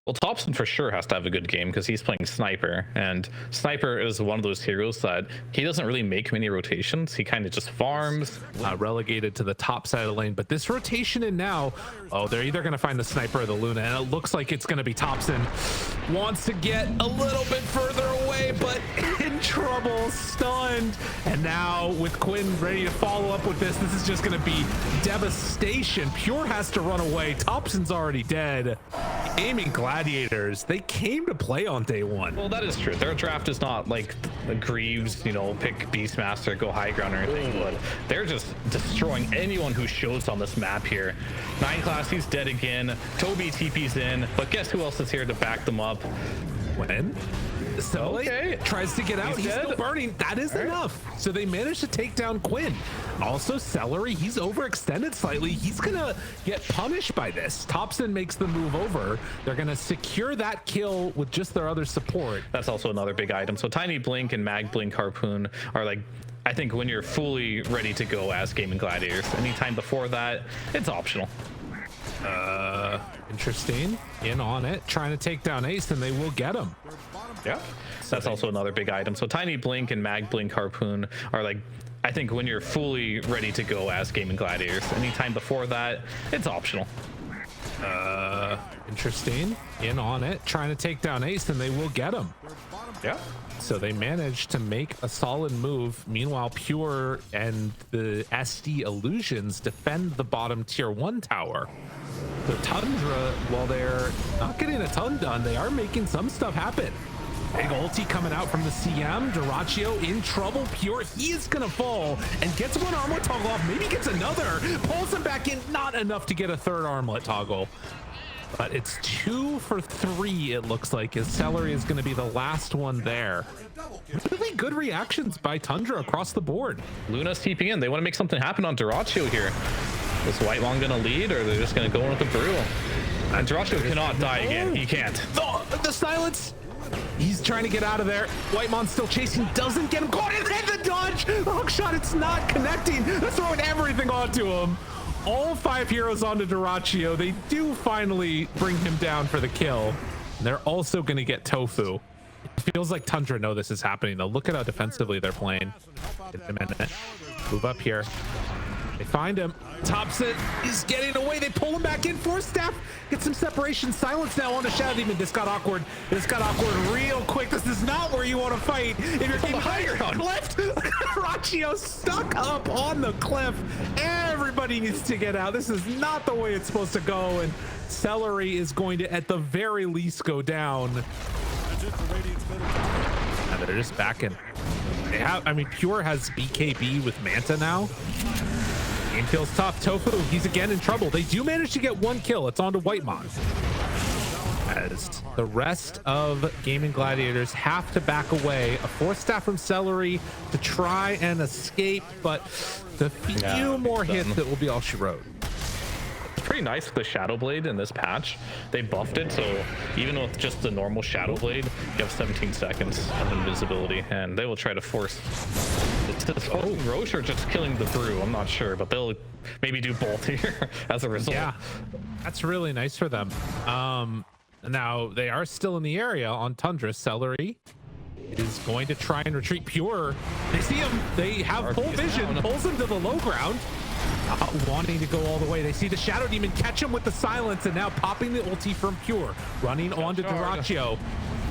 Well, Topson for sure has to have a good game because he's playing Sniper, and Sniper is one of those heroes that he doesn't really make many rotations. He kind of just farms. Relegated to the top side of the lane, but this rotation in now, oh, they're either going to find the Sniper or the Luna, and it looks like it's going to be Topson. Wants to get a little bit further away, but in trouble, stunned. And now with Quinn ready to follow up with this is just going to be devastation. Pure has to run away. Topson's already dead. Aiming Gladiators, they came to play on day one. Well, that is true. Their draft is not like the Greaves, you know, pick Beastmaster, go high ground or anything, but they're just destroying anyone who shows on this map here. 9 class, he's dead again. Toby TP's in, but guess who else is here to back them up? When? So tries to get out. He's still burning. That is enough. So they managed to take down Quinn. Also, Celery, he's overextended slightly. He's gonna get punished by this. Topson makes the move over. They're gonna secure that kill with just their other support. That's also another big item. So Tiny Blink and Mag Blink Harpoon are like, I think when you're fully ready to go as Gaming Gladiators. Anytime before that, it's optional. Interesting. In on it, trying to take down Ace, and they will get him. Yeah, that's also another big item. So Tiny Blink and Mag Blink Harpoon are like, I think when you're fully ready to go as Gaming Gladiators. Anytime before that, it's optional. Interesting. In on it, trying to take down Ace, and they will get him. Yeah. So they managed to make a solid move. Meanwhile, Pure and the SD Illusions defend the bottom tier 1 tower. The Tundra, while they're not getting a ton done, they are making some stuff happen. Big ulti coming out from the CM. Duraccio in trouble. Pure, he is gonna fall and gets one armlet toggle off. Maybe gets another. Pulls him back in. Not enough to get a third armlet toggle. But it's 2 for 3, it looks like, as Celery is going to be the last one there. Really good reactions by Tundra across the board. Luna's TPing in. They want to make something happen on Duraccio here. Is Whitelong going to lead, or they're just going to go in with the brew? And Duraccio cannot die again. He can't. The silence. He's trying to get out of there. Whitemon still chasing, doesn't get him caught, and then the dodge. Hook shot, it's not connecting. They're throwing everything onto him. All 5 heroes onto Duraccio. They do finally bring him down for the kill. And they're also going to get Tofu. It feels like Tundra know this is happening, though. Look at how defensively they're playing. In a minute. Move up here. They find him. Topson is getting away. They pull him back in. Force Staff get some separation. Silence now on the Shadow Demon. This got awkward. This got awkward real quick. This is not where you want to fight. If you're getting higher on left, Duraccio stuck up on the cliff. Everybody needs to get out. This is not the way it's supposed to go. And Celery is going to, at the very least, go down. And they're just backing. They have, I mean, Pure has BKB with Manta now. Game feels tough. Tofu, he's again in trouble. They do manage to get 1 kill. It's on to Whitemon. As the rest of Gaming Gladiators have to back away. A Force Staff from Celery to try and escape, but the few more hits that will be all she wrote. Pretty nice with the Shadow Blade in this patch. They buffed it, so even with just the normal Shadow Blade, you have 17 seconds of invisibility, and they will try to force Roche or just killing the brew. I'm not sure, but they'll maybe do both here as a result. Yeah, that's really nice for them. Now they are still in the area on Tundra. Celery is going to try and retreat. Pure, they see him. They have full vision. Pulls him to the low ground. Not wanting to go all the way. They see the Shadow Demon catch him with the silence, and now popping the ulti from Pure, running onto Duraccio.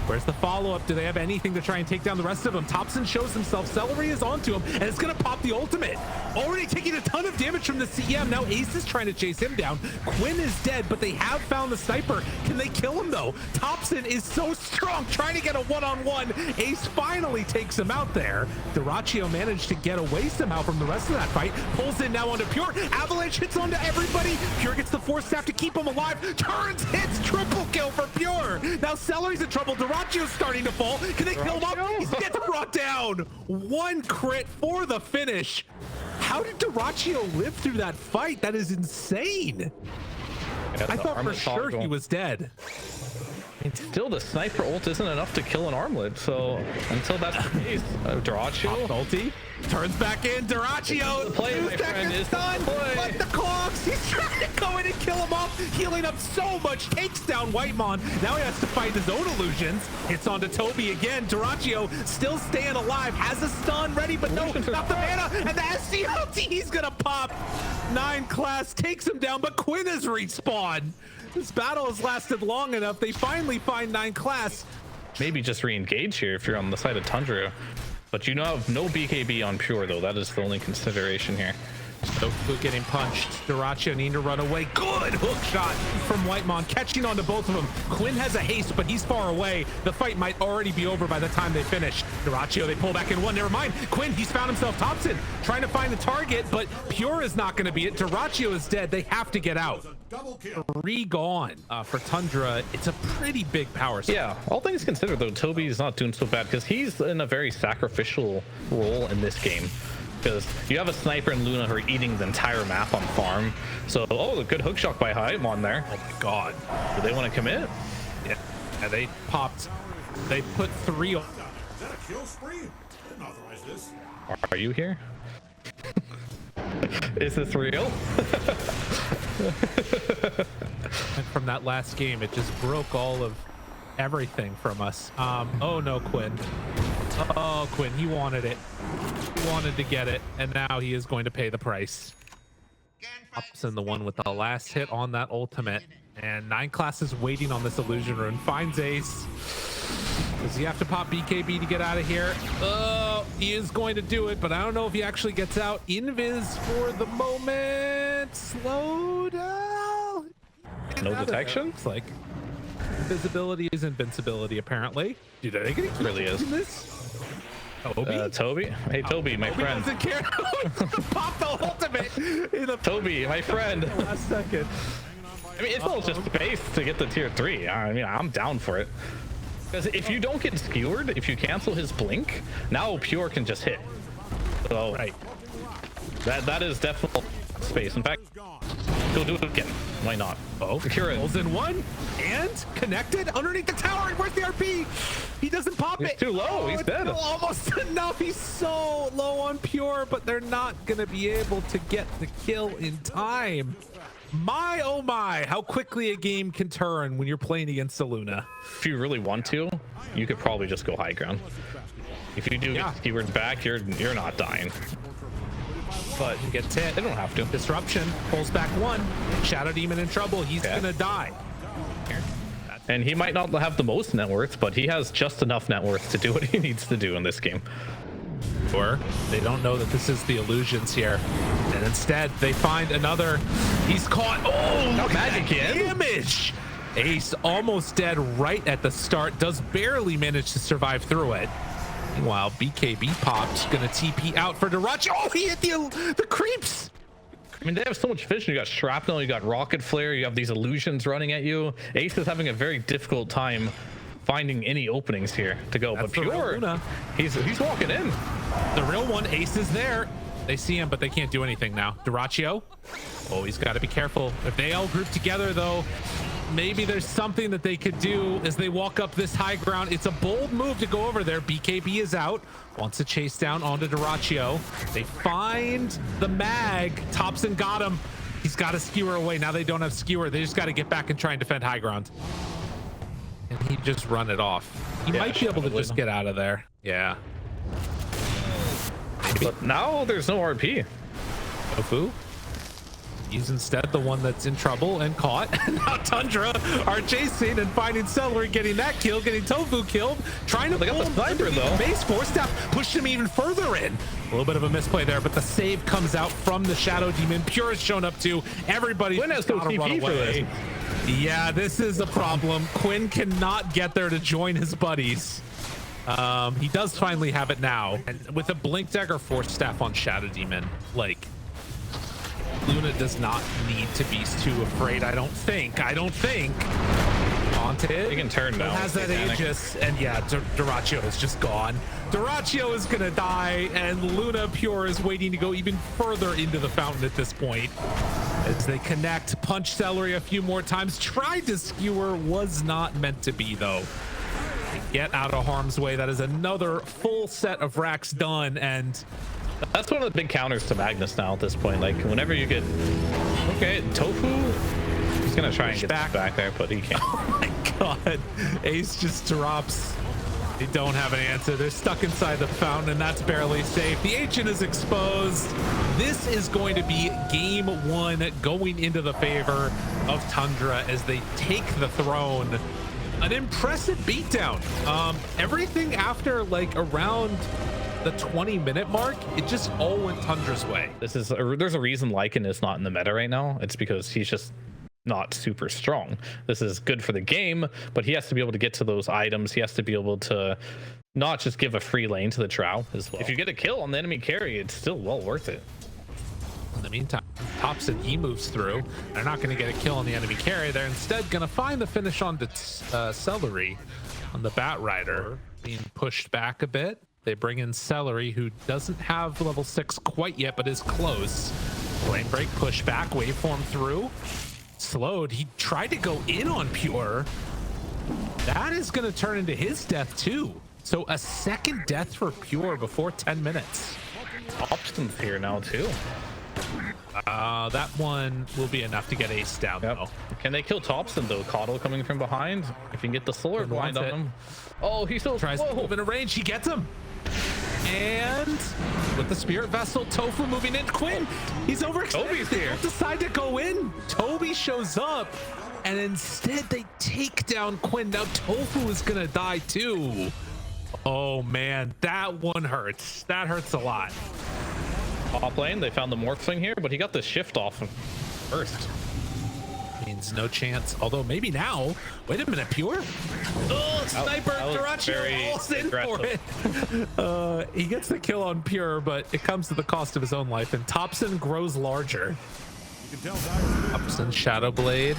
Where's the follow-up? Do they have anything to try and take down the rest of them? Topson shows himself. Celery is onto him, and it's going to pop the ultimate. Already taking a ton of damage from the CM. Now Ace is trying to chase him down. Quinn is dead, but they have found the sniper. Can they kill him, though? Topson is so strong, trying to get a one-on-one. Ace finally takes him out there. Duraccio managed to get away somehow from the rest of that fight. Pulls in now onto Pure. Avalanche hits onto everybody. Pure gets the Force Staff to keep him alive. Turns, hits, triple kill for Pure. Now Celery's in trouble. Duracchio's starting to fall. Can they kill him up? He's getting brought down. 1 crit for the finish. How did Duraccio live through that fight? That is insane. I thought for sure he was dead. And still, the sniper ult isn't enough to kill an armlet, so until that's the case, Duraccio ulti turns back in. Duraccio, play, my friend, is done. But the clock kill him off, healing up so much, takes down Whitemon. Now he has to fight his own illusions. Hits onto Toby again. Dyrachyo still staying alive, has a stun ready, but no, not the mana, and the SCLT, he's gonna pop. 9 class takes him down, but Quinn has respawned. This battle has lasted long enough. They finally find 9 class. Maybe just re-engage here if you're on the side of Tundra. But you now have no BKB on Pure, though. That is the only consideration here. Tofu getting punched. Dyrachyo needing to run away. Good hook shot from Whitemon, catching onto both of them. Quinn has a haste, but he's far away. The fight might already be over by the time they finish. Dyrachyo, they pull back in one. Never mind. Quinn, he's found himself Topson, trying to find the target, but Pure is not going to be it. Dyrachyo is dead. They have to get out. 3 gone for Tundra. It's a pretty big power set. Yeah, all things considered, though, Toby's not doing so bad because he's in a very sacrificial role in this game. Because you have a sniper and Luna who are eating the entire map on farm. So, oh, a good hook shot by Hyamon there. Oh my god. Do they want to commit? Yeah. And they popped. They put 3 on. Are you here? Is this real? And from that last game, it just broke all of everything from us. Oh no, Quinn. Oh, Quinn, he wanted it. He wanted to get it, and now he is going to pay the price. Topson, the one with the last hit on that ultimate, and 9 classes waiting on this illusion rune. Finds Ace. Does he have to pop BKB to get out of here? Oh, he is going to do it, but I don't know if he actually gets out. Invis for the moment. Slow down. No detection? It's like invisibility is invincibility, apparently. Dude, are they going to keep really is. this? Toby? Toby? Hey, Toby, my friend. Doesn't care. Pop the ultimate in the Toby, my friend. last second. I mean, it's all just space to get the tier 3. I mean, I'm down for it. Because if you don't get skewered, if you cancel his blink, now Pure can just hit. So Right. that is definitely space. In fact, go do it again. Why not? Oh, Kira pulls in one and connected underneath the tower. And where's the RP? He doesn't pop He's it. too low. Oh, He's it's dead. still almost enough. He's so low on Pure, but they're not going to be able to get the kill in time. My, oh my, how quickly a game can turn when you're playing against a Luna. If you really want to, you could probably just go high ground. If you do get skewered back, you're not dying. But he gets hit. They don't have to. Disruption pulls back one. Shadow Demon in trouble. He's gonna die. And he might not have the most net worth, but he has just enough net worth to do what he needs to do in this game. Or they don't know that this is the illusions here, and instead they find another. He's caught. Oh, Not magic in. damage. Ace almost dead right at the start. Does barely manage to survive through it. Meanwhile, BKB popped. Gonna TP out for Dyrachyo. Oh, he hit the creeps. I mean, they have so much vision. You got shrapnel, you got rocket flare, you have these illusions running at you. Ace is having a very difficult time finding any openings here to go. That's but Pure, he's walking in. The real one, Ace is there. They see him, but they can't do anything now. Dyrachyo. Oh, he's got to be careful. If they all group together, though, maybe there's something that they could do as they walk up this high ground. It's a bold move to go over there. BKB is out. Wants to chase down onto Dyrachyo. They find the mag. Topson got him. He's got to skewer away. Now they don't have skewer. They just got to get back and try and defend high ground. And he just run it off. He might be able to just get out of there. Yeah. Maybe. But now there's no RP. Tofu. He's instead the one that's in trouble and caught. Now Tundra are chasing and finding Celery, getting that kill, getting Tofu killed, trying to They got the sniper though. base. Force Staff pushed him even further in. A little bit of a misplay there, but the save comes out from the Shadow Demon. Pure is shown up too. Everybody's Quinn has no gotta run TP for away. this. Yeah, this is a problem. Quinn cannot get there to join his buddies. He does finally have it now. And with a Blink Dagger Force Staff on Shadow Demon, like, Luna does not need to be too afraid, I don't think. Haunted. He can turn now. Has that Aegis, and yeah, Dyrachyo is just gone. Dyrachyo is gonna die, and Luna Pure is waiting to go even further into the fountain at this point. As they connect, punch Celery a few more times. Tried to skewer, was not meant to be though. They get out of harm's way. That is another full set of racks done, and That's one of the big counters to Magnus now at this point. Like, whenever you get... Okay, Tofu He's gonna try and get back there, but he can't. Oh my god. Ace just drops. They don't have an answer. They're stuck inside the fountain, and that's barely safe. The ancient is exposed. This is going to be game one going into the favor of Tundra as they take the throne. An impressive beatdown. Everything after like around the 20-minute mark, it just all went Tundra's way. There's a reason Lycan is not in the meta right now. It's because he's just not super strong. This is good for the game, but he has to be able to get to those items. He has to be able to not just give a free lane to the Drow as well. If you get a kill on the enemy carry, it's still well worth it. In the meantime, Topson, he moves through. They're not going to get a kill on the enemy carry. They're instead going to find the finish on the Celery on the Bat Rider, being pushed back a bit. They bring in Celery, who doesn't have level 6 quite yet, but is close. Flame break, push back, waveform through. Slowed. He tried to go in on Pure. That is going to turn into his death too. So a second death for Pure before 10 minutes. Topson's here now too. That one will be enough to get Ace down though. Can they kill Topson though? Coddle coming from behind. If you can get the solar blind on him. Oh, he still tries to move in a range. He gets him. And with the Spirit Vessel, Tofu moving in. Quinn, he's overextended. Toby's here. They decide to go in. Toby shows up, and instead they take down Quinn. Now Tofu is gonna die too. Oh man, that one hurts. That hurts a lot. Top lane, they found the Morphling here, but he got the shift off first. Means no chance. Although maybe now. Wait a minute, Pure. Oh, sniper Duracho falls in for it. He gets the kill on Pure, but it comes to the cost of his own life. And Topson grows larger. Topson Shadow Blade.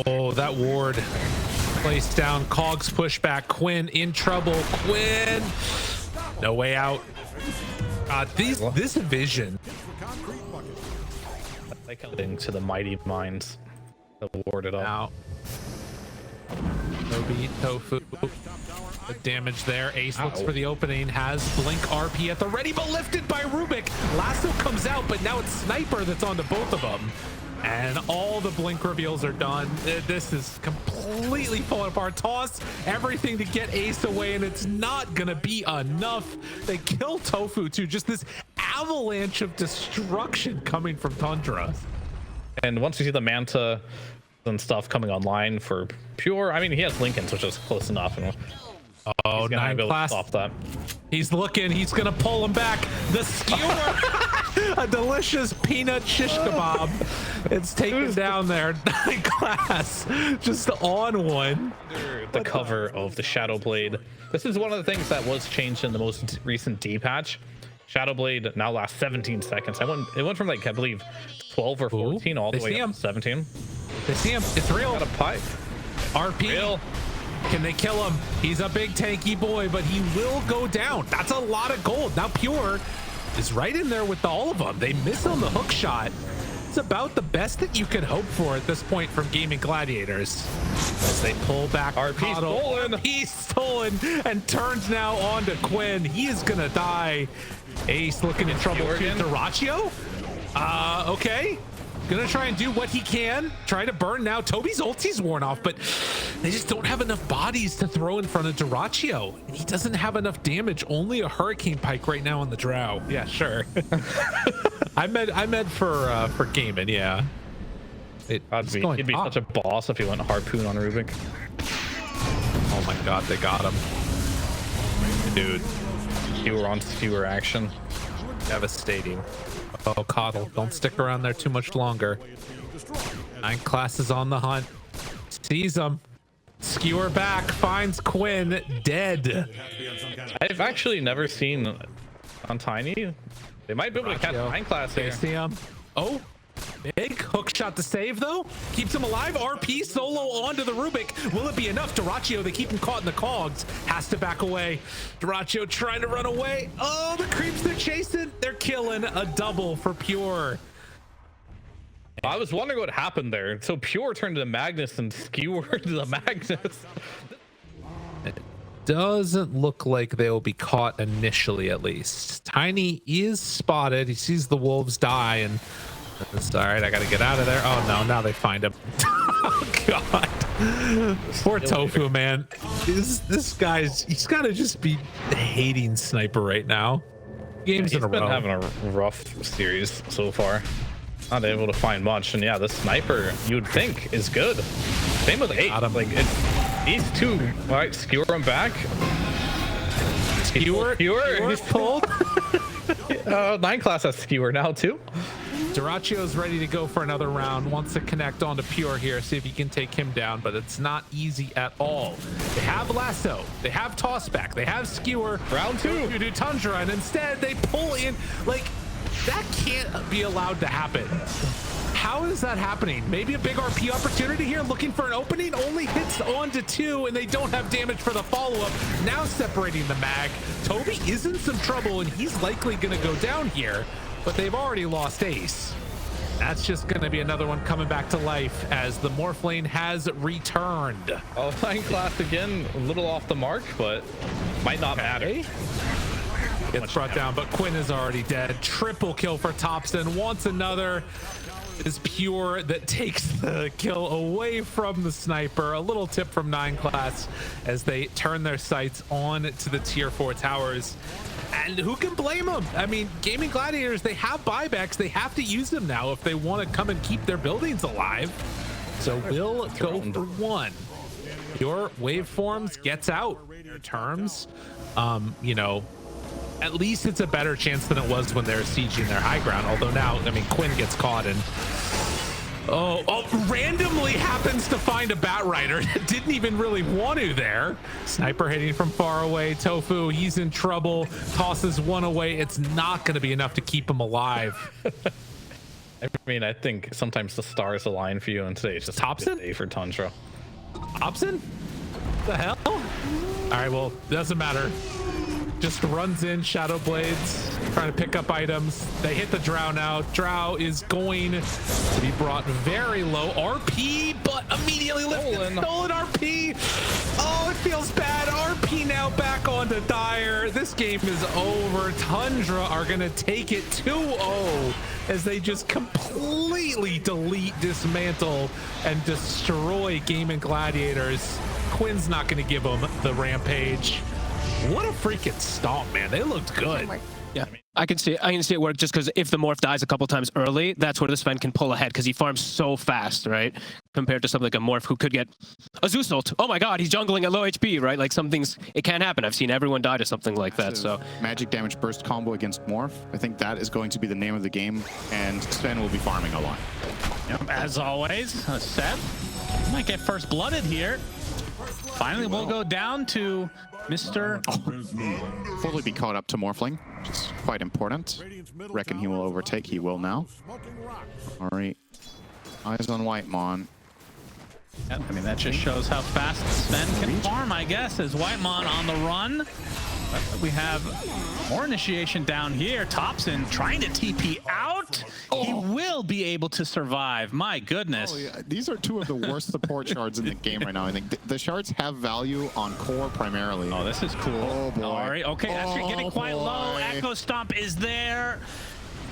Oh, that ward placed down. Cogs push back. Quinn in trouble. Quinn. No way out. This vision. They come into the mighty mines that warded up. Now, Toby, Tofu, the damage there. Ace looks for the opening, has Blink RP at the ready, but lifted by Rubik. Lasso comes out, but now it's Sniper that's onto both of them. And all the Blink reveals are done. This is completely falling apart. Toss everything to get Ace away, and it's not gonna be enough. They kill Tofu too. Just this avalanche of destruction coming from Tundra. And once you see the Manta and stuff coming online for Pure, I mean, he has Lincolns, which is close enough. And oh, 9 class. Stop that. He's looking. He's gonna pull him back. The skewer, a delicious peanut shish kebab. It's taken down there. 9 class, just on one. The cover of the Shadow Blade. This is one of the things that was changed in the most recent D patch. Shadow Blade now lasts 17 seconds. It went from like, I believe 12 or 14 all the way up to 17. They see him. It's real. Got a pipe. RP. Real. Can they kill him? He's a big tanky boy, but he will go down. That's a lot of gold. Now Pure is right in there with all of them. They miss on the hook shot. It's about the best that you could hope for at this point from Gaming Gladiators. As they pull back, RP stolen. He's stolen and turns now on to Quinn. He is gonna die. Ace looking in trouble. Duracho? Okay. Gonna try and do what he can. Try to burn now. Toby's ulti's worn off, but they just don't have enough bodies to throw in front of Duracho. And he doesn't have enough damage. Only a Hurricane Pike right now on the Drow. Yeah, sure. I meant for gaming, yeah. He'd be such a boss if he went Harpoon on Rubik. Oh my god, they got him. Dude. Skewer on skewer action. Devastating. Oh, Coddle, don't stick around there too much longer. 9 classes on the hunt. Sees him. Skewer back, finds Quinn dead. I've actually never seen on Tiny. They might be able to catch 9 class here. See him. Oh, big hook shot to save though. Keeps him alive. RP solo onto the Rubik. Will it be enough? Duracho, they keep him caught in the cogs. Has to back away. Duracho trying to run away. Oh, the creeps they're chasing. They're killing. A double for Pure. I was wondering what happened there. So Pure turned to Magnus and skewered the Magnus. It doesn't look like they'll be caught initially, at least. Tiny is spotted. He sees the wolves die and It's all right. I got to get out of there. Oh, no. Now they find him. Oh, God. Poor Tofu, man. This guy's, he's got to just be hating Sniper right now. Games in a row. He's been having a rough series so far. Not able to find much. And yeah, the Sniper, you'd think, is good. Same with 8. Like, it's these two. All right, skewer him back. Skewer? He's pulled. 9 class has skewer now, too. Duracio's ready to go for another round. Wants to connect onto Pure here, see if he can take him down, but it's not easy at all. They have Lasso, they have Tossback, they have Skewer. Round 2. You do Tundra, and instead they pull in. Like, that can't be allowed to happen. How is that happening? Maybe a big RP opportunity here, looking for an opening, only hits onto 2, and they don't have damage for the follow-up. Now separating the mag. Toby is in some trouble, and he's likely gonna go down here, but they've already lost Ace. That's just gonna be another one coming back to life as the Morph lane has returned. Oh, 9 class again, a little off the mark, but might not matter. Gets brought down, but Quinn is already dead. Triple kill for Topson. Wants another. Is Pure that takes the kill away from the Sniper. A little tip from 9 class as they turn their sights on to the tier 4 towers. And who can blame them? I mean, Gaming Gladiators, they have buybacks. They have to use them now if they want to come and keep their buildings alive. So we'll go for 1. Pure Waveforms gets out their terms. You know, at least it's a better chance than it was when they were sieging their high ground. Although now, I mean, Quinn gets caught and randomly happens to find a Bat Rider that didn't even really want to there. Sniper hitting from far away. Tofu, he's in trouble. Tosses 1 away. It's not going to be enough to keep him alive. I mean, I think sometimes the stars align for you, and today it's just Topson? a day for Tundra. Topson? The hell? All right, well, doesn't matter. Just runs in, Shadow Blades, trying to pick up items. They hit the Drow now. Drow is going to be brought very low. RP, but immediately lifted. Stolen RP. Oh, it feels bad. RP now back onto Dire. This game is over. Tundra are going to take it 2-0 as they just completely delete, dismantle, and destroy Gaming Gladiators. Quinn's not going to give them the rampage. What a freaking stomp, man. They looked good. Yeah, I can see it work just because if the Morph dies a couple times early, that's where the Sven can pull ahead because he farms so fast, right? Compared to something like a Morph who could get a Zeus ult. Oh my god, he's jungling at low HP, right? Like some things, it can happen. I've seen everyone die to something like that, so. Magic damage burst combo against Morph. I think that is going to be the name of the game, and Sven will be farming a lot. Yep, as always, Seth might get first blooded here. Finally, we'll go down to Mr. Fully be caught up to Morphling, which is quite important. Reckon he will overtake. He will now. All right. Eyes on Whitemon. Yep, I mean, that just shows how fast Sven can farm, I guess, as Whitemon on the run. But we have more initiation down here. Topson trying to TP out. He will be able to survive. My goodness. Oh, yeah. These are 2 of the worst support shards in the game right now. I think the shards have value on core primarily. Oh, this is cool. Oh, boy. All right. Okay, that's getting quite low. Echo Stomp is there.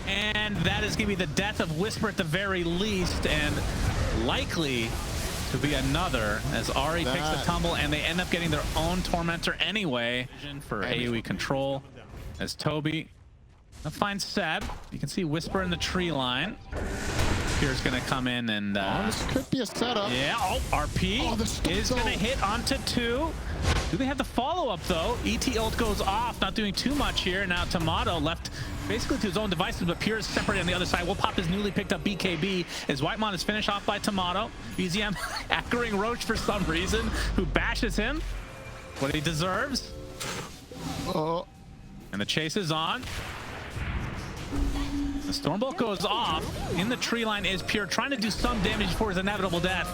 And that is going to be the death of Whisper at the very least. And likely to be another as Ari takes the tumble and they end up getting their own Tormentor anyway for AoE control as Toby finds Seb. You can see Whisper in the tree line. Pure's gonna come in and this could be a setup. Yeah, RP is gonna hit onto 2. Do they have the follow-up though? ET ult goes off, not doing too much here. Now Tomato left basically to his own devices, but Pure is separated on the other side. We'll pop his newly picked up BKB as Whitemon is finished off by Tomato. BZM anchoring Roach for some reason, who bashes him. What he deserves. And the chase is on. The Stormbolt goes off. In the tree line is Pure, trying to do some damage before his inevitable death.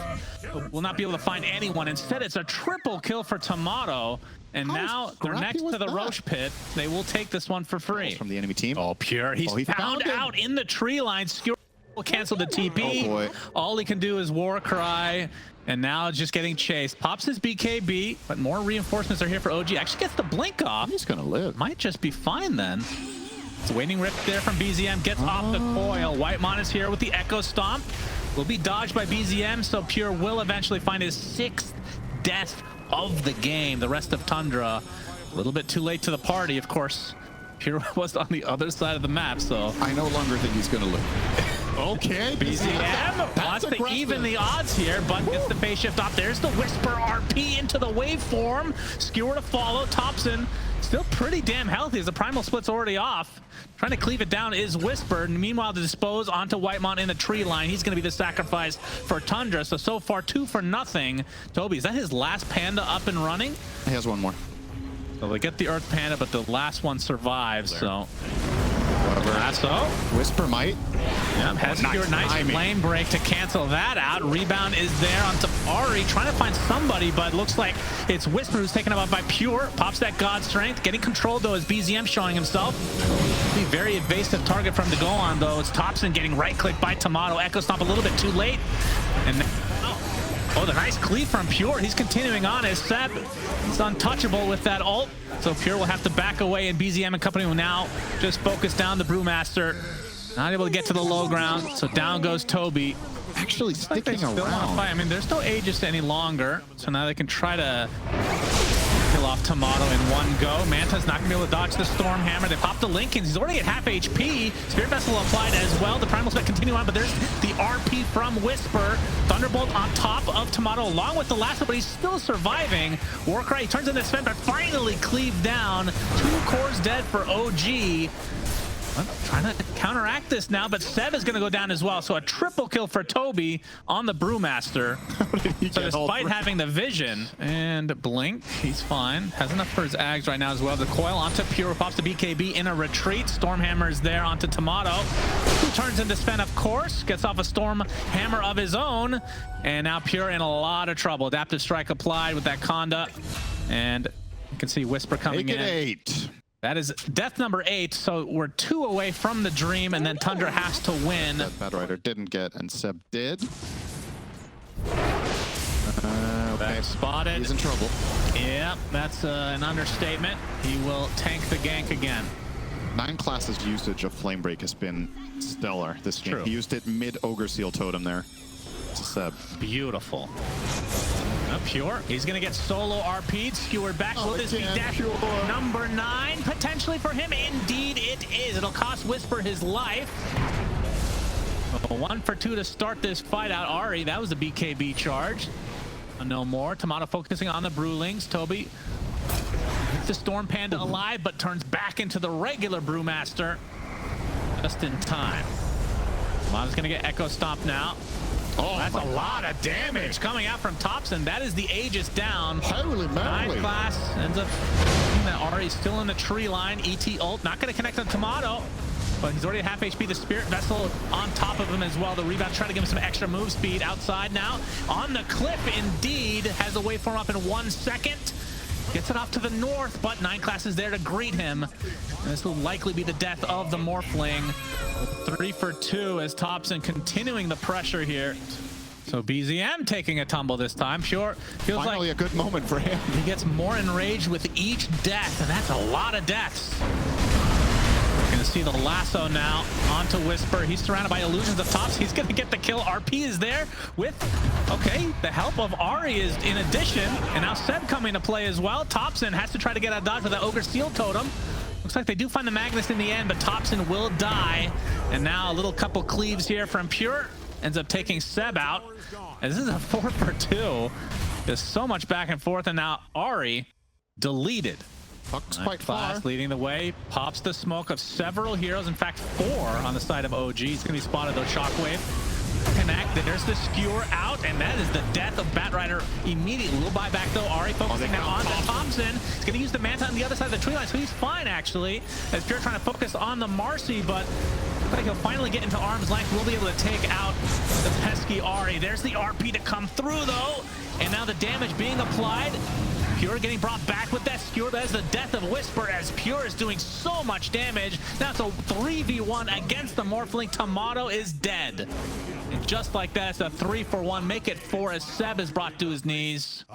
Will not be able to find anyone. Instead, it's a triple kill for Tomato. And now they're next to the Roche pit. They will take this one for free. From the enemy team. Oh, Pure. He's found out in the tree line. Skewer will cancel the TP. Oh, boy. All he can do is War Cry. And now just getting chased. Pops his BKB, but more reinforcements are here for OG. Actually gets the blink off. He's going to live. Might just be fine then. It's waiting rip there from BZM. Gets off the coil. Whitemon is here with the Echo Stomp. Will be dodged by BZM, so Pure will eventually find his 6th death of the game. The rest of Tundra, a little bit too late to the party, of course. Pure was on the other side of the map, so... I no longer think he's going to live. Okay, BZM wants to even the odds here, but gets the phase shift off. There's the Whisper RP into the waveform. Skewer to follow. Topson still pretty damn healthy as the Primal Split's already off. Trying to cleave it down is Whisper. And meanwhile, to dispose onto Whitemon in the tree line. He's going to be the sacrifice for Tundra. So far, 2 for nothing. Toby, is that his last Panda up and running? He has one more. So they get the Earth Panda, but the last one survives, so... Lasso. Whisper might. Yeah, has a nice lane break to cancel that out. Rebound is there onto Ari, trying to find somebody, but looks like it's Whisper who's taken up by Pure. Pops that God Strength. Getting controlled, though, is BZM showing himself. Be very evasive target for him to go on, though. It's Topson getting right-clicked by Tomato. Echo Stomp a little bit too late. And oh, the nice cleave from Pure. He's continuing on as Seb is untouchable with that ult. So Pure will have to back away, and BZM and company will now just focus down the Brewmaster. Not able to get to the low ground, so down goes Toby. Actually sticking around. I mean, there's no Aegis any longer, so now they can try to kill off Tomato in one go. Manta's not going to be able to dodge the Stormhammer. They pop the Lincolns. He's already at half HP. Spirit Vessel applied as well. The Primal Spec continue on, but there's the RP from Whisper. Thunderbolt on top of Tomato along with the lasso, but he's still surviving. Warcry turns into Sven, but finally cleaved down. 2 cores dead for OG. Trying to counteract this now, but Seb is going to go down as well. So a triple kill for Toby on the Brewmaster. So despite having the vision and blink, he's fine. Has enough for his Ags right now as well. The coil onto Pure, pops the BKB in a retreat. Stormhammer is there onto Tomato, who turns into Sven, of course. Gets off a Stormhammer of his own. And now Pure in a lot of trouble. Adaptive Strike applied with that Conda. And you can see Whisper coming in. 8. That is death number 8, so we're 2 away from the dream, and then Tundra has to win. That Batrider didn't get, and Seb did. Okay. Spotted. He's in trouble. Yep, that's an understatement. He will tank the gank again. 9 classes usage of Flame Break has been stellar this game. True. He used it mid Ogre Seal Totem there. It's a Seb. Beautiful. Pure. He's going to get solo RP'd. Skewered back. Will this be dash number 9? Potentially for him. Indeed it is. It'll cost Whisper his life. 1 for 2 to start this fight out. Ari, that was a BKB charge. No more. Tomato focusing on the Brewlings. Toby keeps the Storm Panda alive, but turns back into the regular Brewmaster just in time. Tomato's going to get Echo Stomp now. Oh, that's a lot of damage coming out from Topson. That is the Aegis down. Holy moly. 9 class ends up that Ari's still in the tree line. ET ult, not going to connect on Tomato, but he's already at half HP. The Spirit Vessel on top of him as well. The rebound trying to give him some extra move speed outside now. On the cliff, indeed, has the waveform up in 1 second. Gets it off to the north, but 9 class is there to greet him. And this will likely be the death of the Morphling. 3 for 2 as Topson continuing the pressure here. So BZM taking a tumble this time. Pure feels finally like a good moment for him. He gets more enraged with each death, and that's a lot of deaths. Gonna see the lasso now onto Whisper. He's surrounded by illusions of Tops. He's gonna get the kill. RP is there with, okay, the help of Ari is in addition, and now Seb coming to play as well. Topson has to try to get a dodge with the Ogre Steel Totem. Looks like they do find the Magnus in the end, but Topson will die. And now a little couple cleaves here from Pure. Ends up taking Seb out. And this is a 4 for 2. There's so much back and forth, and now Ari deleted. Puck's quite far. Leading the way, pops the smoke of several heroes. In fact, 4 on the side of OG. He's going to be spotted though. Shockwave connect. There's the skewer out, and that is the death of Batrider immediately. We'll buy back though. Ari focusing now on the Topson. He's going to use the Manta on the other side of the tree line, so he's fine actually. As Pure trying to focus on the Marcy, but looks like he'll finally get into arm's length. We'll be able to take out the pesky Ari. There's the RP to come through though, and now the damage being applied. Pure getting brought back with that skewer. That is the death of Whisper as Pure is doing so much damage. Now it's a 3v1 against the Morphling. Tomato is dead. And just like that, it's a 3 for 1. Make it 4 as Seb is brought to his knees.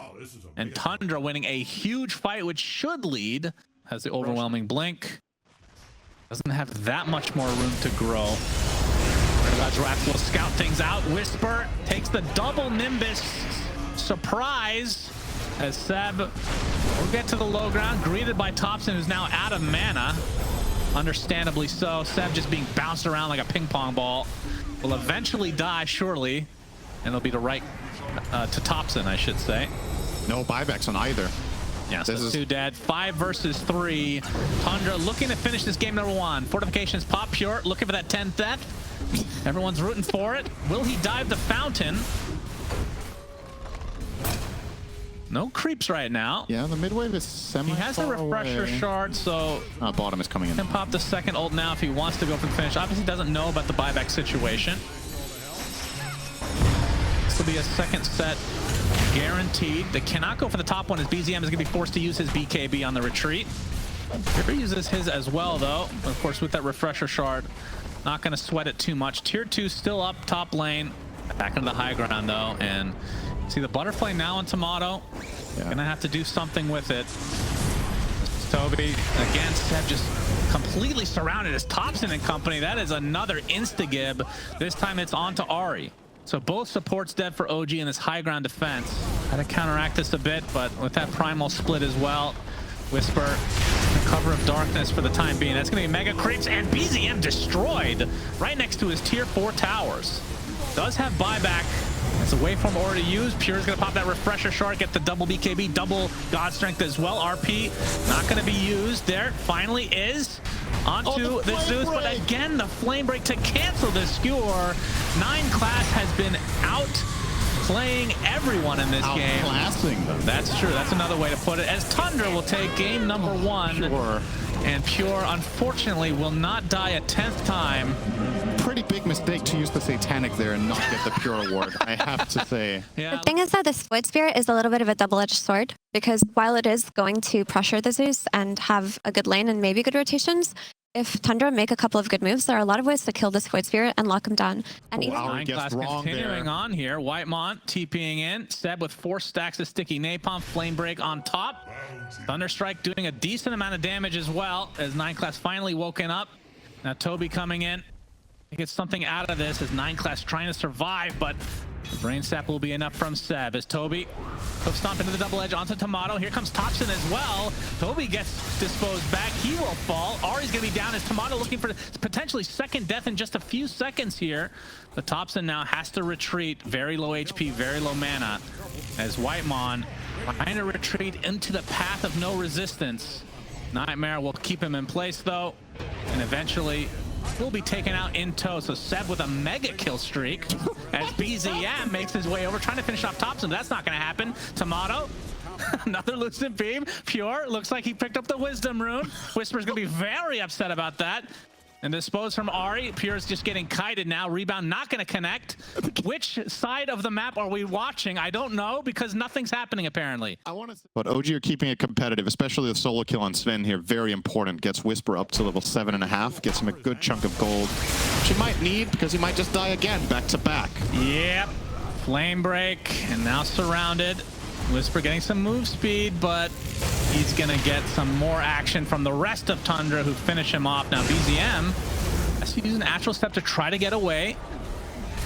And Tundra winning a huge fight, which should lead. Has the overwhelming blink. Doesn't have that much more room to grow. Drax will scout things out. Whisper takes the double Nimbus surprise as Seb will get to the low ground, greeted by Topson, who's now out of mana. Understandably so. Seb just being bounced around like a ping pong ball. Will eventually die, surely. And it'll be the right to Topson, I should say. No buybacks on either. Yeah, so two dead. 5 versus 3. Tundra looking to finish this game number 1. Fortifications pop Pure, looking for that 10th death. Everyone's rooting for it. Will he dive the fountain? No creeps right now. Yeah, the mid wave is semi. He has a refresher shard, so bottom is coming in. Can pop the second ult now if he wants to go for the finish. Obviously doesn't know about the buyback situation. This will be a second set guaranteed. They cannot go for the top one as BZM is going to be forced to use his BKB on the retreat. Here uses his as well, though. Of course, with that refresher shard, not going to sweat it too much. Tier 2 still up top lane. Back into the high ground, though, and see the butterfly now on Tomato. Yeah. Gonna have to do something with it. Toby again, Seb just completely surrounded as Topson and company. That is another insta-gib. This time it's on to Ahri. So both supports dead for OG in this high ground defense. Had to counteract this a bit, but with that primal split as well. Whisper, cover of darkness for the time being. That's gonna be mega creeps, and BZM destroyed right next to his tier 4 towers. Does have buyback. It's a waveform already used. Pure's gonna pop that refresher shard, get the double BKB, double God Strength as well. RP not gonna be used there. Finally is onto the Zeus, but again the flame break to cancel the skewer. 9 class has been out playing everyone in this game. Outclassing them. That's true. That's another way to put it. As Tundra will take game number 1. Pure. And Pure, unfortunately, will not die a 10th time. Pretty big mistake to use the Satanic there and not get the Pure award, I have to say. Yeah. The thing is that this Void Spirit is a little bit of a double-edged sword, because while it is going to pressure the Zeus and have a good lane and maybe good rotations, if Tundra make a couple of good moves, there are a lot of ways to kill this Void Spirit and lock him down. And even Nine class continuing there. on here. Whitemont TPing in. Seb with 4 stacks of sticky napalm. Flame break on top. Thunderstrike doing a decent amount of damage as well as 9 class finally woken up. Now Toby coming in. He gets something out of this as 9 class trying to survive, but the brain sap will be enough from Seb as Toby hoof stomp into the double edge onto Tomato. Here comes Topson as well. Toby gets disposed back. He will fall. Ahri's going to be down as Tomato looking for potentially second death in just a few seconds here. But Topson now has to retreat. Very low HP, very low mana as Whitemon trying to retreat into the path of no resistance. Nightmare will keep him in place though, and eventually will be taken out in tow. So Seb with a mega kill streak as BZM makes his way over, trying to finish off Topson. That's not going to happen. Tomato, another Lucid Beam. Pure, looks like he picked up the Wisdom Rune. Whisper's going to be very upset about that. And disposed from Ahri. Pure's just getting kited now. Rebound not going to connect. Which side of the map are we watching? I don't know, because nothing's happening apparently. But OG are keeping it competitive, especially the solo kill on Sven here. Very important. Gets Whisper up to level 7.5. Gets him a good chunk of gold, which he might need because he might just die again back to back. Yep. Flame break and now surrounded. Whisper getting some move speed, but he's gonna get some more action from the rest of Tundra who finish him off. Now BZM has to use an Astral Step to try to get away.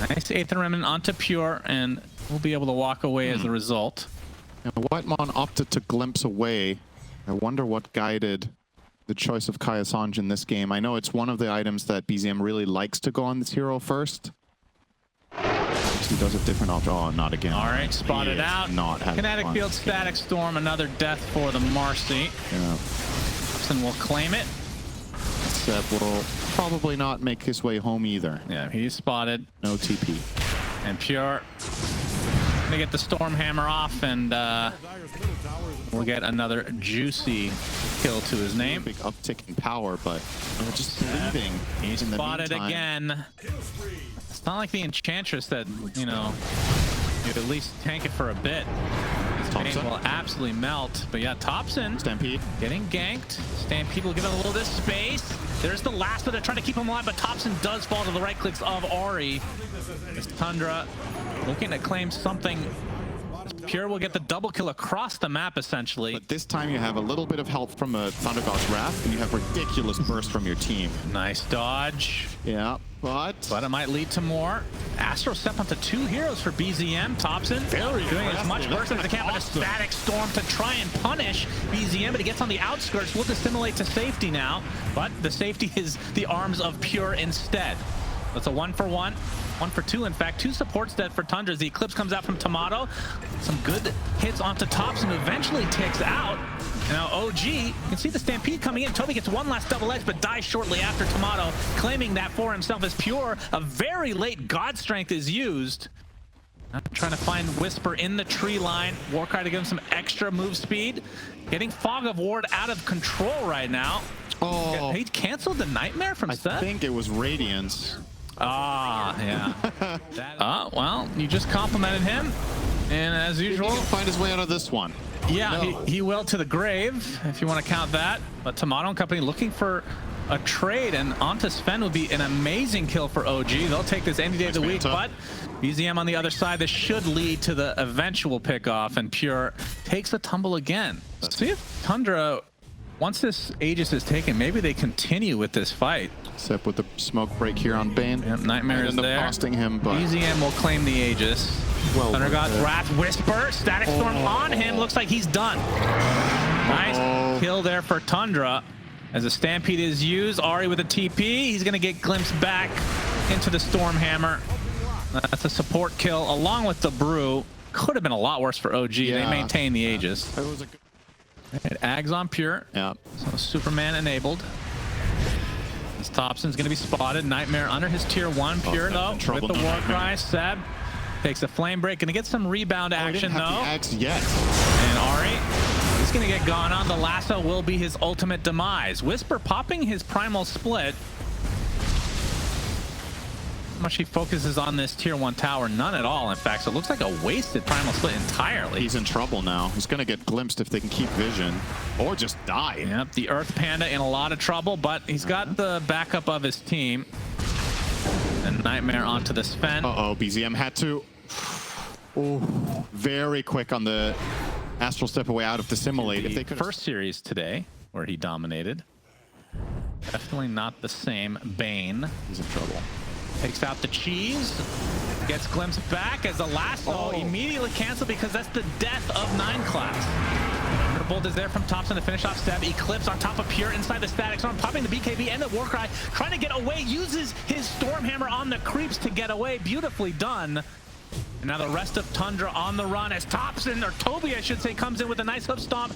Nice Aether Remnant onto Pure, and we'll be able to walk away as a result. Now, Whitemon opted to glimpse away. I wonder what guided the choice of Kaya Sanj in this game. I know it's one of the items that BZM really likes to go on this hero first. He does a different option. Oh, not again. All right, spotted out. Not Kinetic Field, Static Storm, another death for the Marcy. Yeah. Topson will claim it. Seb will probably not make his way home either. Yeah, he's spotted. No TP. And Pure gonna get the Storm Hammer off, and we'll get another juicy kill to his name. Big uptick in power, but just leaving. He's in the spotted meantime. again. It's not like the Enchantress that, you know, you'd at least tank it for a bit. His pain will absolutely melt. But yeah, Topson Stampede getting ganked. Stampede will give it a little bit of space. There's the last bit of trying to keep him alive, but Topson does fall to the right clicks of Ahri. It's Tundra looking to claim something as Pure will get the double kill across the map, essentially. But this time you have a little bit of help from a Thunder God's Wrath, and you have ridiculous burst from your team. Nice dodge. Yeah, but it might lead to more. Astro step onto 2 heroes for BZM. Topson doing as much burst as they can, but a static storm to try and punish BZM, but he gets on the outskirts. Will dissimulate to safety now, but the safety is the arms of Pure instead. That's a 1-for-1. 1-for-2, in fact. 2 supports dead for Tundra. The Eclipse comes out from Tomato. Some good hits onto Topson, who eventually takes out. Now OG, you can see the Stampede coming in. Toby gets one last double edge, but dies shortly after Tomato, claiming that for himself as Pure. A very late God Strength is used. Now trying to find Whisper in the tree line. Warcry to give him some extra move speed. Getting Fog of Ward out of control right now. oh, He canceled the Nightmare from I Seth? think it was Radiance. Ah, yeah. Well, you just complimented him. And as usual, He can find his way out of this one. yeah, he will to the grave, if you want to count that. But Tomato and company looking for a trade, and onto Sven would be an amazing kill for OG. They'll take this any day of the week, but BZM on the other side, this should lead to the eventual pickoff, and Pure takes a tumble again. Let's see if Tundra, once this Aegis is taken, maybe they continue with this fight. Except with the smoke break here on Bane. Yep, Nightmare is there. Costing him, but BZM will claim the Aegis. Well, Thunder God's Wrath, Whisper, Static Storm on him. Looks like he's done. Nice kill there for Tundra. As a Stampede is used, Ari with a TP. He's going to get glimpsed back into the Stormhammer. That's a support kill along with the Brew. Could have been a lot worse for OG. Yeah. They maintain the Aegis. It was a good... It Ags on Pure. Yeah. So Superman enabled. This Topson's going to be spotted. Nightmare under his tier 1. Pure though, with the Warcry. Seb takes a flame break. Going to get some rebound action though. Axe yet. And Ari, he's going to get gone on. The lasso will be his ultimate demise. Whisper popping his primal split. How much he focuses on this tier 1 tower? None at all, in fact. So it looks like a wasted primal split entirely. He's in trouble now. He's going to get glimpsed if they can keep vision. Or just die. Yep, the Earth Panda in a lot of trouble, but he's got the backup of his team. And Nightmare onto the Sven. Uh-oh, BZM had to... Oh, very quick on the Astral Step away out of Dissimulate. If they could First series today, where he dominated. Definitely not the same Bane. He's in trouble. Takes out the cheese. Gets glimpsed back as the lasso immediately canceled because that's the death of 9 class. Bolt is there from Topson to finish off Step. Eclipse on top of Pure inside the Static Storm, popping the BKB and the Warcry, trying to get away, uses his Stormhammer on the creeps to get away. Beautifully done. And now the rest of Tundra on the run as Topson, or Toby I should say, comes in with a nice hoof stomp,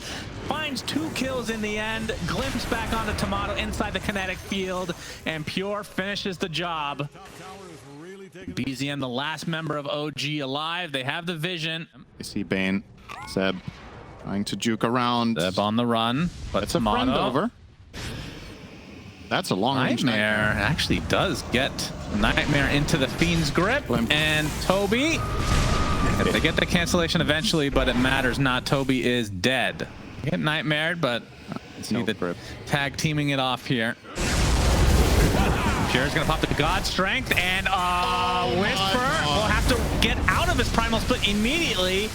finds 2 kills in the end, glimpse back onto Tomato inside the kinetic field, and Pure finishes the job. BZM, the last member of OG alive. They have the vision. You see Bane, Seb trying to juke around. Seb on the run, but It's a friend over. That's a long-range Nightmare actually does get Nightmare into the Fiend's grip. And Toby, they get the cancellation eventually, but it matters not. Toby is dead. Get Nightmared, but see the tag teaming it off here. Pure's gonna pop the God Strength, and Whisper will have to get out of his primal split immediately,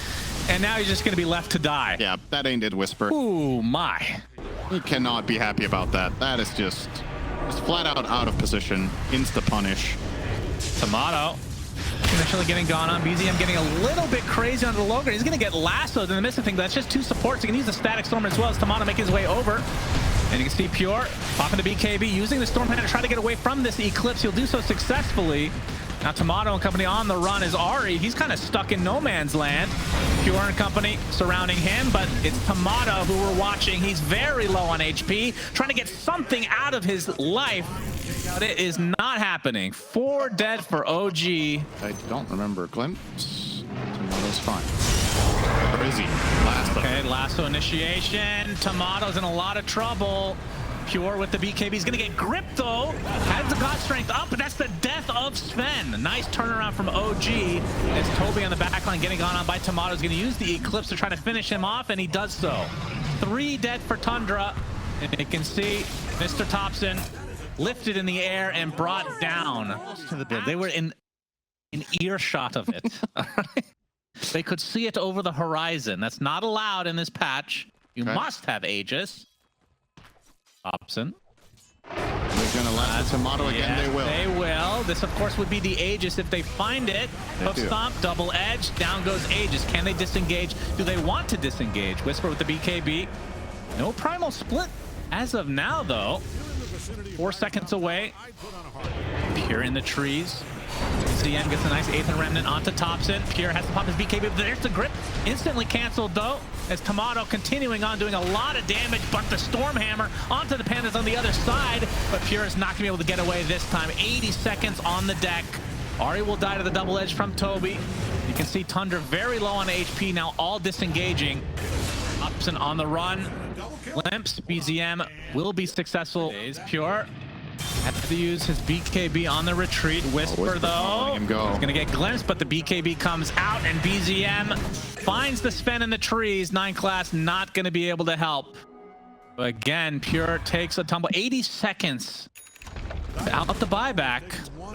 and now he's just gonna be left to die. Yeah, that ain't it, Whisper. Ooh, my. You cannot be happy about that. That is just flat out of position. Insta punish. Tomato initially getting gone on. BZM getting a little bit crazy on the low grade. He's going to get lassoed in the midst of things. That's just 2 supports. He can use the Static Storm as well as Tomato make his way over. And you can see Pure popping the BKB, using the Storm Hand to try to get away from this Eclipse. He'll do so successfully. Now Tomato and company on the run is Ari. He's kind of stuck in no man's land. Pure and company surrounding him, but it's Tomato who we're watching. He's very low on HP, trying to get something out of his life, but it is not happening. 4 dead for OG. I don't remember. Glimpse. Tomato's fine. Where is he? Lasso. Okay, lasso initiation. Tomato's in a lot of trouble. Pure with the BKB. He's going to get gripped, though. Has the God Strength up, but that's the death of Sven. Nice turnaround from OG. As Toby on the backline getting gone on by Tomato. Is going to use the Eclipse to try to finish him off, and he does so. 3 dead for Tundra. And you can see Mr. Topson lifted in the air and brought down to the bed. They were in earshot of it. they could see it over the horizon. That's not allowed in this patch. You must have Aegis. Topson. They're going to land the Tomato again. They will. They will. This, of course, would be the Aegis if they find it. Hook stomp, double edge, down goes Aegis. Can they disengage? Do they want to disengage? Whisper with the BKB. No primal split as of now, though. 4 seconds away. Pure in the trees. CM gets a nice 8th remnant onto Topson. Pure has to pop his BKB. There's the grip. Instantly canceled, though, as Tomato continuing on, doing a lot of damage, but the Stormhammer onto the Pandas on the other side. But Pure is not going to be able to get away this time. 80 seconds on the deck. Ari will die to the double edge from Toby. You can see Tundra very low on HP now, all disengaging. Topson on the run. Glimpse, BZM will be successful. Pure had to use his BKB on the retreat. Whisper, though, he's going to get glimpsed, but the BKB comes out, and BZM finds the Sven in the trees. 9 class not going to be able to help. But again, Pure takes a tumble. 80 seconds out the buyback.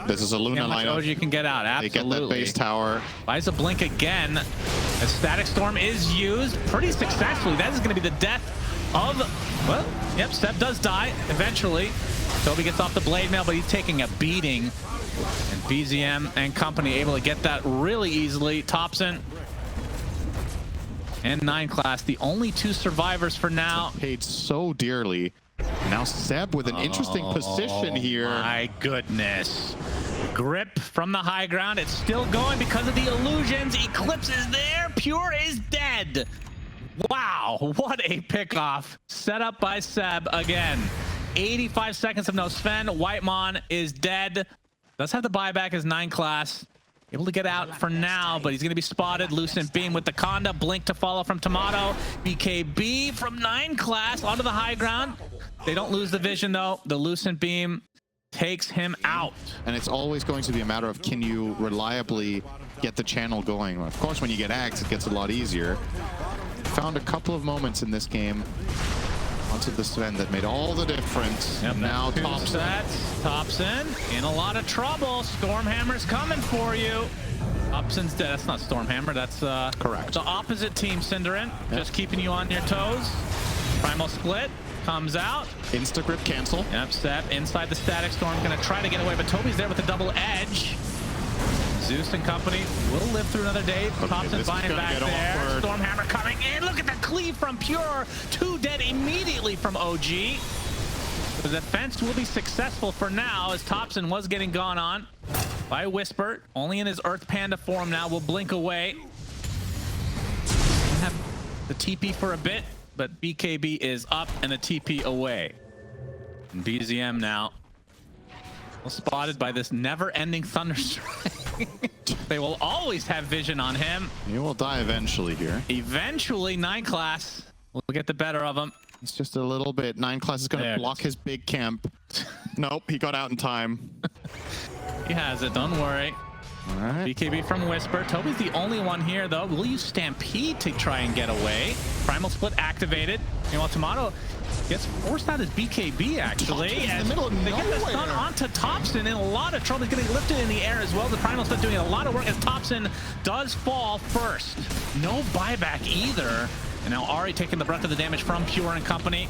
This is a Luna lineup. You can get out. Absolutely. They get that base tower. Buys a blink again. A Static Storm is used pretty successfully. That is going to be the death of, well, yep, Seb does die eventually. Toby gets off the blade mail, but he's taking a beating. And BZM and company able to get that really easily. Topson and 9 class, the only 2 survivors for now. Paid so dearly. Now Seb with an interesting position here. My goodness. Grip from the high ground. It's still going because of the illusions. Eclipse is there. Pure is dead. Wow, what a pickoff set up by Seb again. 85 seconds of no Sven. Whitemon is dead. Does have the buyback as 9 class. Able to get out for now, but he's going to be spotted. Lucent Beam with the Conda. Blink to follow from Tomato. BKB from 9 class onto the high ground. They don't lose the vision, though. The Lucent Beam takes him out. And it's always going to be a matter of, can you reliably get the channel going? Of course, when you get Axe, it gets a lot easier. Found a couple of moments in this game onto the Sven that made all the difference. Yep, now Topson in a lot of trouble. Stormhammer's coming for you. Topson's dead. That's not Stormhammer. That's correct. The opposite team, Cinderin. Yep. Just keeping you on your toes. Primal split comes out. Insta grip cancel. Yep, Seb inside the Static Storm. Gonna try to get away, but Toby's there with the double edge. Zeus and company will live through another day. Topson buying back there. Awkward. Stormhammer coming in. Look at the cleave from Pure. 2 dead immediately from OG. The defense will be successful for now, as Topson was getting gone on by Whisper. Only in his Earth Panda form now. Will blink away. Have the TP for a bit, but BKB is up and the TP away. And BZM now spotted by this never-ending Thunderstrike. They will always have vision on him. He will die eventually here. Eventually, 9 class will get the better of him. It's just a little bit. 9 class is going to block his big camp. Nope, he got out in time. He has it, don't worry. All right. BKB from Whisper. Toby's the only one here, though. Will use Stampede to try and get away. Primal Split activated. Meanwhile, Tomato gets forced out his BKB, actually. In the middle of they get the stun onto Topson in a lot of trouble. He's getting lifted in the air as well. The Primal Split doing a lot of work as Topson does fall first. No buyback either. And now Ari taking the brunt of the damage from Pure and company.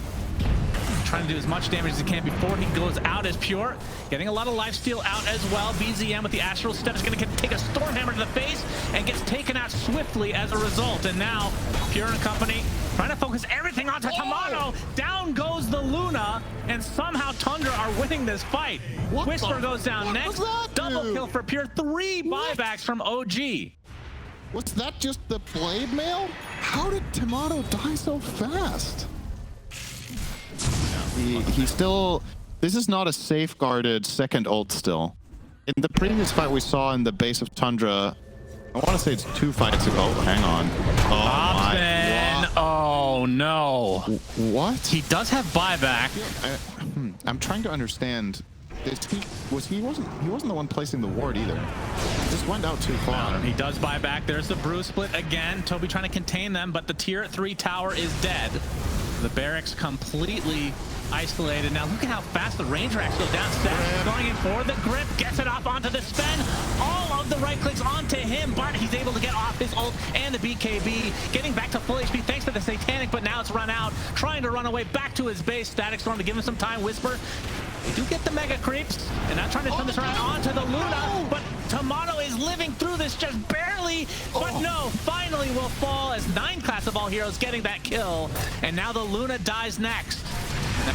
Trying to do as much damage as he can before he goes out as Pure. Getting a lot of lifesteal out as well. BZM with the Astral Step is going to take a Stormhammer to the face and gets taken out swiftly as a result. And now Pure and company trying to focus everything onto Tomato. Down goes the Luna, and somehow Tundra are winning this fight. Whisper goes down next. Double kill for Pure. 3 buybacks from OG. Was that just the blade mail? How did Tomato die so fast? He still... This is not a safeguarded second ult still. In the previous fight we saw in the base of Tundra, I want to say it's 2 fights ago. Hang on. Oh, oh no. What? He does have buyback. I'm trying to understand. He wasn't the one placing the ward either. He just went out too far. He does buy back. There's the Brew Split again. Toby trying to contain them, but the tier 3 tower is dead. The barracks completely isolated. Now look at how fast the range racks go down. Seth going in for the grip, gets it off onto the Sven. All of of the right clicks onto him, but he's able to get off his ult and the BKB, getting back to full HP thanks to the Satanic, but now it's run out, trying to run away back to his base. Static Storm to give him some time. Whisper, they do get the mega creeps, and now trying to turn this around onto the Luna, but Tomato is living through this just barely, but no, finally will fall as 9 class of all heroes getting that kill, and now the Luna dies next.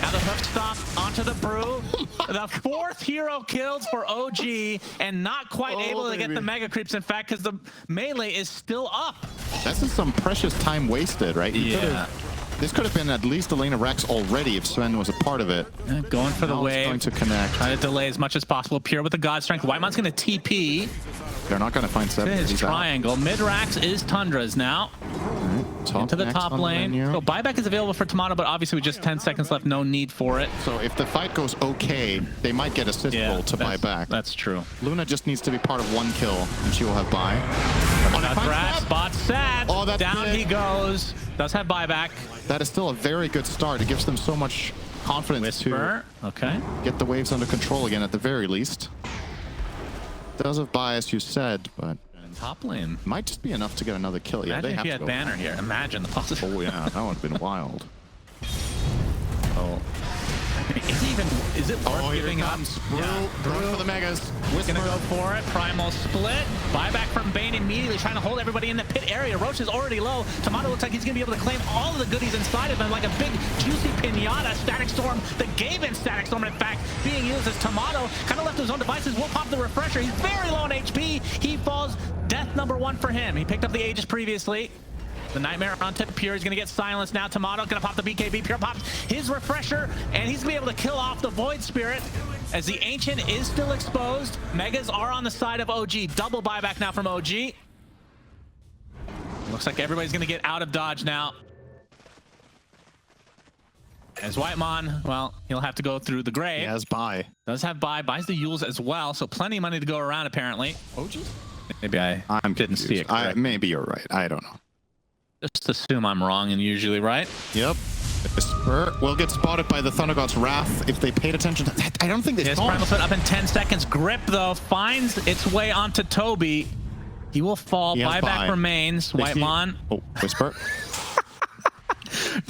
Now the hook stomp onto the Brew. The 4th hero killed for OG, and not quite able to get the mega creeps, in fact, because the melee is still up. That's just some precious time wasted, right? This could have been at least a lane of Rex already if Sven was a part of it. Going for the wave. Going to connect. Trying to delay as much as possible. Pure with the God Strength. Whitemon's going to TP. They're not going to find 7. His triangle. Mid-Rax is Tundra's now. Into the top lane. So buyback is available for Tomato, but obviously with just 10 seconds left, no need for it. So if the fight goes okay, they might get assist roll to buy back. That's true. Luna just needs to be part of 1 kill, and she will have buy. Spot sad. Oh, that's down big. he goes. Does have buyback. That is still a very good start. It gives them so much confidence Whisper. to get the waves under control again at the very least. Does have buy, as you said, but Top lane. might just be enough to get another kill. Imagine if you had Banner here. Imagine the possibility. Oh yeah, that would have been wild. Oh. Is it worth giving up? Going for the megas. Gonna go for it. Primal split. Buyback from Bane immediately, trying to hold everybody in the pit area. Roche is already low. Tomato looks like he's gonna be able to claim all of the goodies inside of him like a big juicy pinata. Static Storm, the Gaben Static Storm, in fact, being used as Tomato kind of left to his own devices. Will pop the refresher. He's very low on HP. He falls. Death number 1 for him. He picked up the Aegis previously. The Nightmare onto Pure. He's going to get silenced now. Tomato going to pop the BKB. Pure pops his refresher, and he's going to be able to kill off the Void Spirit as the Ancient is still exposed. Megas are on the side of OG. Double buyback now from OG. Looks like everybody's going to get out of dodge now. As Whitemon, well, he'll have to go through the grave. He has buy. Does have buy. Buys the Yules as well, so plenty of money to go around apparently. OG? Maybe I didn't see it correctly. Maybe you're right. I don't know. Just assume I'm wrong and usually right. Yep. Whisper will get spotted by the Thunder God's Wrath if they paid attention to that. I don't think they His Primal Split up in 10 seconds. Grip, though, finds its way onto Toby. He will fall. Buyback remains. Whitemon. Oh, Whisper.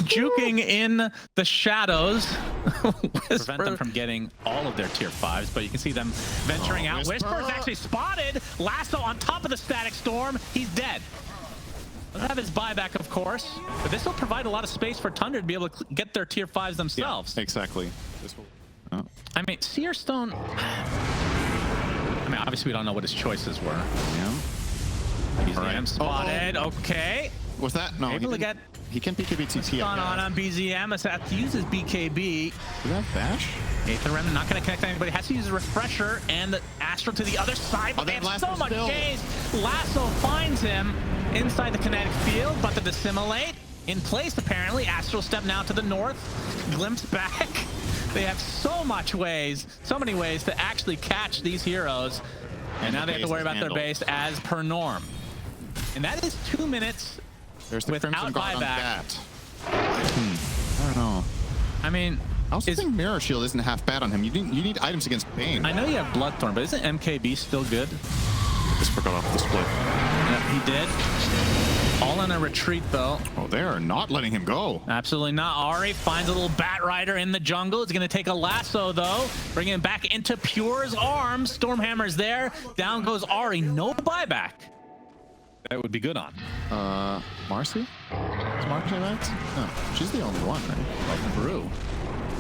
Juking in the shadows. Prevent them from getting all of their tier 5s, but you can see them venturing out. Whisper is actually spotted. Lasso on top of the Static Storm. He's dead. Doesn't have his buyback, of course, but this will provide a lot of space for Tundra to be able to get their tier 5s themselves. Yeah, exactly. I mean, Searstone. I mean, obviously we don't know what his choices were. Yeah. BZM spotted. Okay. Was that? No. Able to get. He can BKB TP. Gone on BZM. Has had to use his BKB. Is that Bash? Aether Remnant not going to connect anybody. Has to use a refresher and the Astral to the other side. But they have so much gaze. Lasso finds him inside the kinetic field, but the Dissimilate in place apparently. Astral step now to the north. Glimpse back. They have so many ways to actually catch these heroes. And now they have to worry about their base as per norm. And that is 2 minutes. There's the without Crimson Guard on buyback. that. I don't know. I mean, I also think Mirror Shield isn't half bad on him. You need items against Bane. I know you have Bloodthorn, but isn't MKB still good? Just forgot off the split. Yeah, he did. All in a retreat, though. Oh, they are not letting him go. Absolutely not. Ari finds a little Bat Rider in the jungle. It's going to take a lasso, though. Bring him back into Pure's arms. Stormhammer's there. Down goes Ari. No buyback. That would be good on. Marcy? Is Marcy that? No, she's the only one, right? Oh, Brew.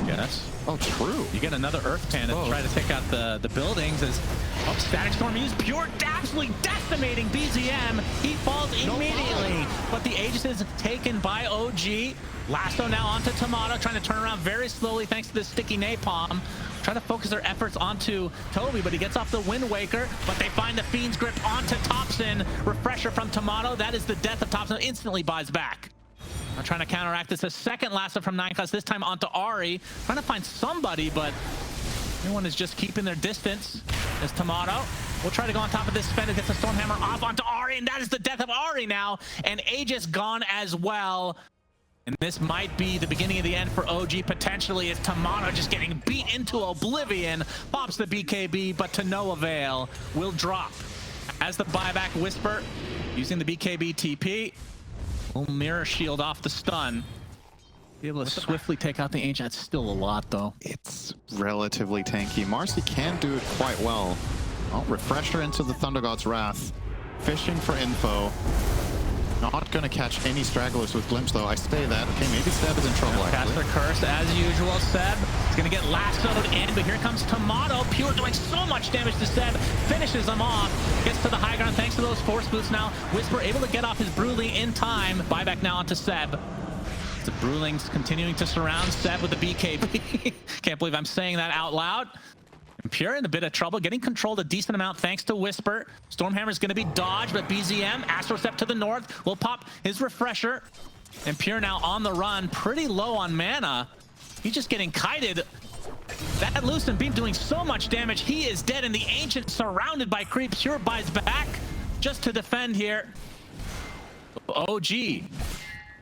Yes. Oh, true. You get another Earth Panda to try to take out the buildings as Static Storm used Pure, absolutely decimating BZM. He falls immediately, but the Aegis is taken by OG. Lasso now onto Tomato, trying to turn around very slowly thanks to the sticky napalm. Trying to focus their efforts onto Toby, but he gets off the Wind Waker, but they find the Fiend's Grip onto Topson. Refresher from Tomato. That is the death of Topson. Instantly buys back. I'm trying to counteract this. A second lasso from 9 class, this time onto Ari. Trying to find somebody, but everyone is just keeping their distance. As Tomato will try to go on top of this Fender, gets the Stormhammer off onto Ari, and that is the death of Ari now. And Aegis gone as well. And this might be the beginning of the end for OG, potentially, as Tomato just getting beat into oblivion. Pops the BKB, but to no avail. Will drop has the buyback. Whisper using the BKB TP. Will mirror shield off the stun. Be able to swiftly take out the Ancient. That's still a lot, though. It's relatively tanky. Marcy can do it quite well. Oh, Refresher into the Thunder God's Wrath. Fishing for info. Not going to catch any stragglers with Glimpse, though. I say that. Okay, maybe Seb is in trouble, actually. Caster Curse, as usual. Seb is going to get lassoed in, but here comes Tomato. Pure doing so much damage to Seb. Finishes him off. Gets to the high ground thanks to those force boots now. Whisper able to get off his Brulee in time. Buyback now onto Seb. The Brewlings continuing to surround Seb with the BKB. Can't believe I'm saying that out loud. And Pure in a bit of trouble, getting controlled a decent amount thanks to Whisper. Stormhammer is going to be dodged, but BZM, Astro Step to the north, will pop his Refresher. And Pure now on the run, pretty low on mana. He's just getting kited. That Lucent Beam doing so much damage, he is dead, and the Ancient surrounded by creeps. Pure buys back just to defend here. OG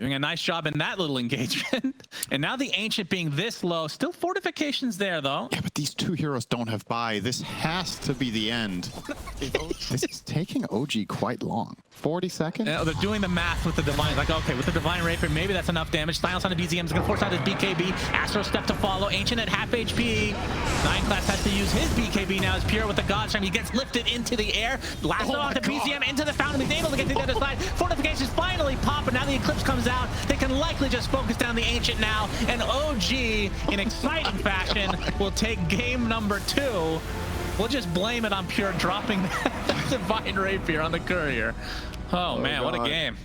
doing a nice job in that little engagement. And now the Ancient being this low. Still fortifications there, though. Yeah, but these two heroes don't have buy. This has to be the end. This is taking OG quite long. 40 seconds? Yeah, they're doing the math with the Divine. Like, okay, with the Divine Rapier, maybe that's enough damage. Silence on the BZM is going to force out his BKB. Astro Step to follow. Ancient at half HP. 9 Class has to use his BKB now as Pure with the God Strike. He gets lifted into the air. Lasso on the BZM into the fountain. He's able to get to the other side. Fortifications finally pop, and now the Eclipse comes out. They can likely just focus down the Ancient now. And OG, in exciting fashion, will take game number 2. We'll just blame it on Pure dropping the Divine Rapier on the Courier. Oh man, what a game.